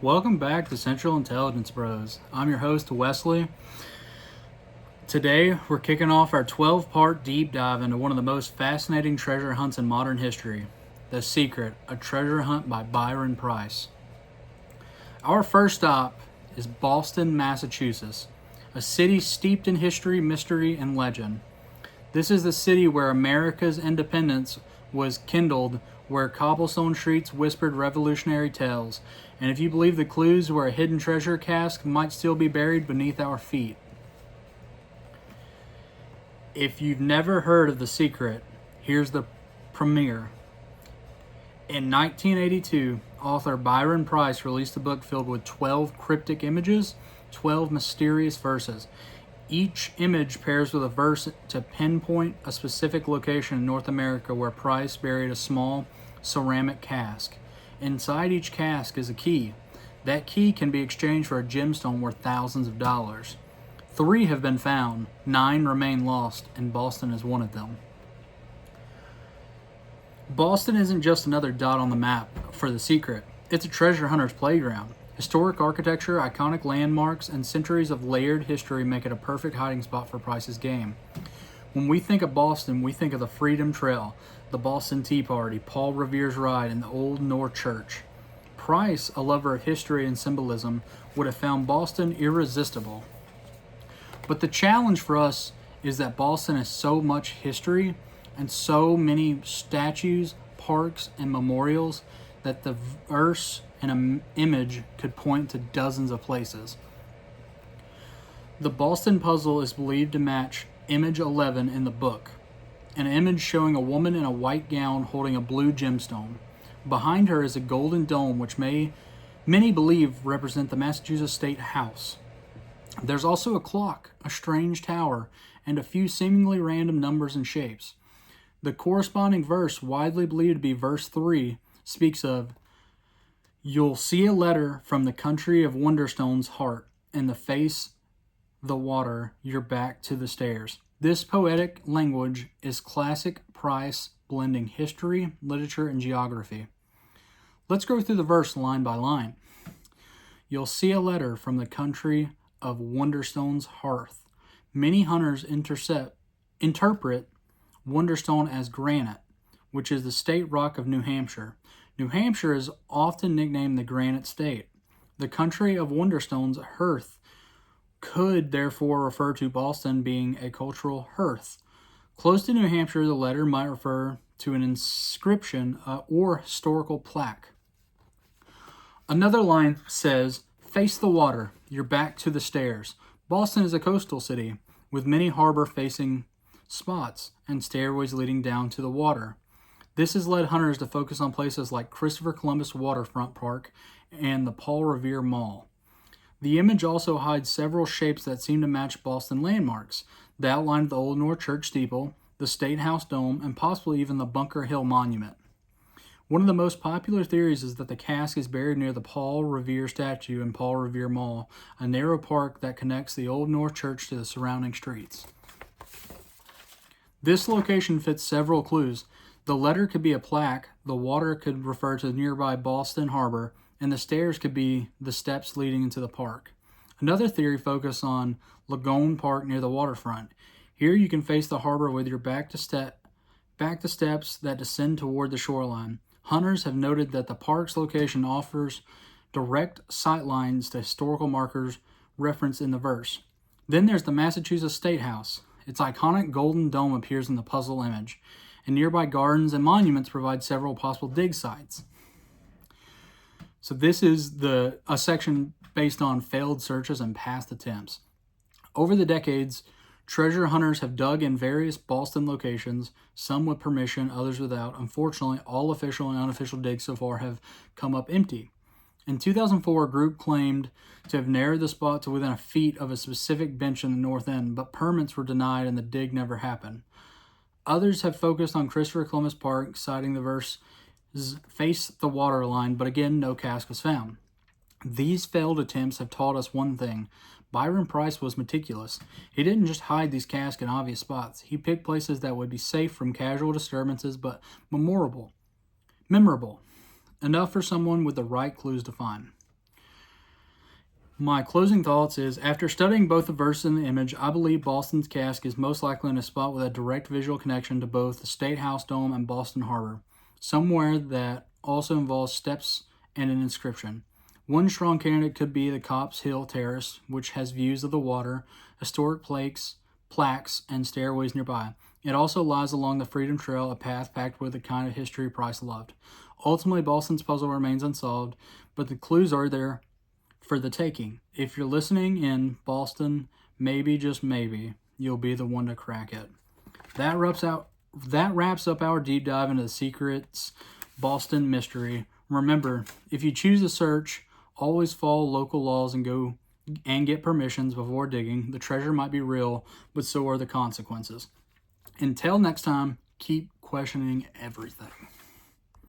Welcome back to Central Intelligence Bros. I'm your host, Wesley. Today, we're kicking off our 12-part deep dive into one of the most fascinating treasure hunts in modern history, The Secret, a treasure hunt by Byron Preiss. Our first stop is Boston, Massachusetts, a city steeped in history, mystery, and legend. This is the city where America's independence was kindled, where cobblestone streets whispered revolutionary tales, and if you believe the clues where a hidden treasure cask might still be buried beneath our feet. If you've never heard of The Secret, here's the premiere. In 1982, author Byron Preiss released a book filled with 12 cryptic images, 12 mysterious verses. Each image pairs with a verse to pinpoint a specific location in North America where Preiss buried a small ceramic cask. Inside each cask is a key. That key can be exchanged for a gemstone worth thousands of dollars. 3 have been found, 9 remain lost, and Boston is one of them. Boston isn't just another dot on the map for The Secret. It's a treasure hunter's playground. Historic architecture, iconic landmarks, and centuries of layered history make it a perfect hiding spot for Preiss' game. When we think of Boston, we think of the Freedom Trail, the Boston Tea Party, Paul Revere's Ride, and the Old North Church. Preiss, a lover of history and symbolism, would have found Boston irresistible. But the challenge for us is that Boston has so much history and so many statues, parks, and memorials that the verse and an image could point to dozens of places. The Boston puzzle is believed to match image 11 in the book, an image showing a woman in a white gown holding a blue gemstone. Behind her is a golden dome which many believe represent the Massachusetts State House. There's also a clock, a strange tower, and a few seemingly random numbers and shapes. The corresponding verse, widely believed to be verse 3, speaks of, "You'll see a letter from the country of Wonderstone's heart, and the face the water, your back to the stairs." This poetic language is classic Preiss, blending history, literature, and geography. Let's go through the verse line by line. "You'll see a letter from the country of Wonderstone's hearth." Many hunters interpret Wonderstone as granite, which is the state rock of New Hampshire. New Hampshire is often nicknamed the Granite State. The country of Wonderstone's hearth could therefore refer to Boston being a cultural hearth. Close to New Hampshire, the letter might refer to an inscription or historical plaque. Another line says, "Face the water, your back to the stairs." Boston is a coastal city with many harbor-facing spots and stairways leading down to the water. This has led hunters to focus on places like Christopher Columbus Waterfront Park and the Paul Revere Mall. The image also hides several shapes that seem to match Boston landmarks, the outline of the Old North Church steeple, the State House dome, and possibly even the Bunker Hill Monument. One of the most popular theories is that the cask is buried near the Paul Revere statue in Paul Revere Mall, a narrow park that connects the Old North Church to the surrounding streets. This location fits several clues. The letter could be a plaque, the water could refer to the nearby Boston Harbor, and the stairs could be the steps leading into the park. Another theory focuses on Lagone Park near the waterfront. Here you can face the harbor with your back to steps that descend toward the shoreline. Hunters have noted that the park's location offers direct sight lines to historical markers referenced in the verse. Then there's the Massachusetts State House. Its iconic golden dome appears in the puzzle image, and nearby gardens and monuments provide several possible dig sites. So this is a section based on failed searches and past attempts. Over the decades, treasure hunters have dug in various Boston locations, some with permission, others without. Unfortunately, all official and unofficial digs so far have come up empty. In 2004, a group claimed to have narrowed the spot to within a feet of a specific bench in the north end, but permits were denied and the dig never happened. Others have focused on Christopher Columbus Park, citing the verse "Face the water line," but again, no cask was found. These failed attempts have taught us one thing. Byron Preiss was meticulous. He didn't just hide these casks in obvious spots. He picked places that would be safe from casual disturbances, but memorable. Enough for someone with the right clues to find. My closing thoughts is, after studying both the verse and the image, I believe Boston's cask is most likely in a spot with a direct visual connection to both the State House Dome and Boston Harbor, somewhere that also involves steps and an inscription. One strong candidate could be the Copp's Hill Terrace, which has views of the water, historic plaques, and stairways nearby. It also lies along the Freedom Trail, a path packed with the kind of history Preiss loved. Ultimately, Boston's puzzle remains unsolved, but the clues are there for the taking. If you're listening in Boston, maybe, just maybe, you'll be the one to crack it. That wraps up our deep dive into the Secrets Boston mystery. Remember, if you choose to search, always follow local laws and go and get permissions before digging. The treasure might be real, but so are the consequences. Until next time, keep questioning everything.